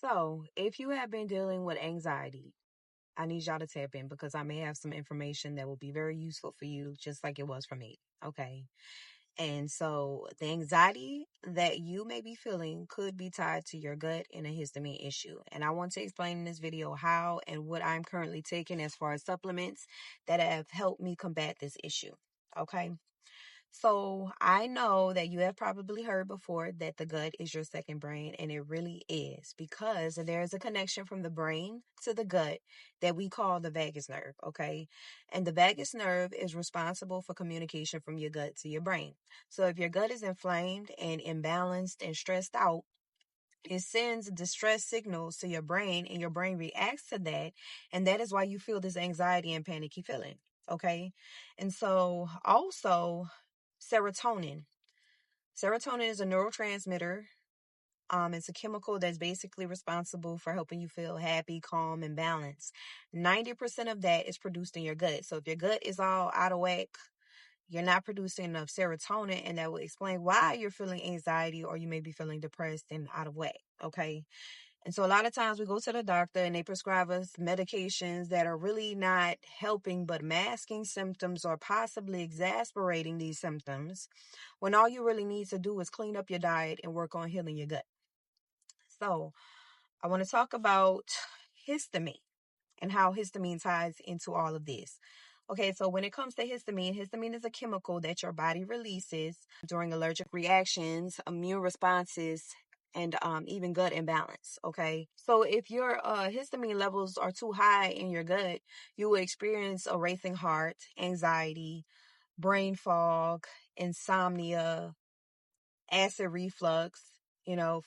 So, if you have been dealing with anxiety, I need y'all to tap in because I may have some information that will be very useful for you, just like it was for me. Okay. And so, the anxiety that you may be feeling could be tied to your gut and a histamine issue. And I want to explain in this video how and what I'm currently taking as far as supplements that have helped me combat this issue. Okay. So I know that you have probably heard before that the gut is your second brain, and it really is because there's a connection from the brain to the gut that we call the vagus nerve, okay? And the vagus nerve is responsible for communication from your gut to your brain. So if your gut is inflamed and imbalanced and stressed out, it sends distress signals to your brain, and your brain reacts to that. And that is why you feel this anxiety and panicky feeling. Okay. And so also serotonin. Serotonin is a neurotransmitter. It's a chemical that's basically responsible for helping you feel happy, calm, and balanced. 90% of that is produced in your gut. So if your gut is all out of whack, you're not producing enough serotonin, and that will explain why you're feeling anxiety or you may be feeling depressed and out of whack. Okay. And so a lot of times we go to the doctor and they prescribe us medications that are really not helping but masking symptoms or possibly exacerbating these symptoms, when all you really need to do is clean up your diet and work on healing your gut. So I want to talk about histamine and how histamine ties into all of this. Okay, so when it comes to histamine, histamine is a chemical that your body releases during allergic reactions, immune responses, and even gut imbalance. Okay, so if your histamine levels are too high in your gut, you will experience a racing heart, anxiety, brain fog, insomnia, acid reflux,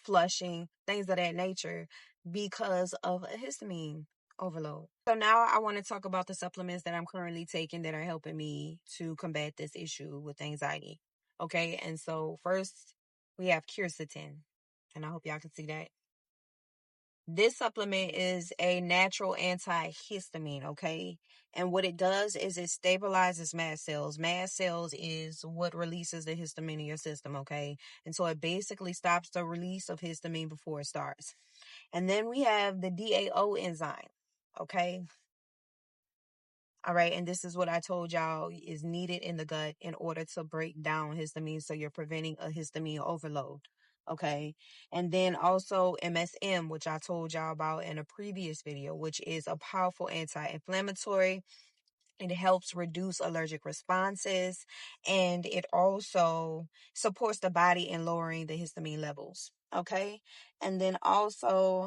flushing, things of that nature because of a histamine overload. So now I want to talk about the supplements that I'm currently taking that are helping me to combat this issue with anxiety. Okay, and so first we have quercetin, and I hope y'all can see that. This supplement is a natural antihistamine, okay? And what it does is it stabilizes mast cells. Mast cells is what releases the histamine in your system, okay? And so it basically stops the release of histamine before it starts. And then we have the DAO enzyme, okay? All right, and this is what I told y'all is needed in the gut in order to break down histamine, so you're preventing a histamine overload. Okay, and then also MSM, which I told y'all about in a previous video, which is a powerful anti-inflammatory. It helps reduce allergic responses, and it also supports the body in lowering the histamine levels. Okay, and then also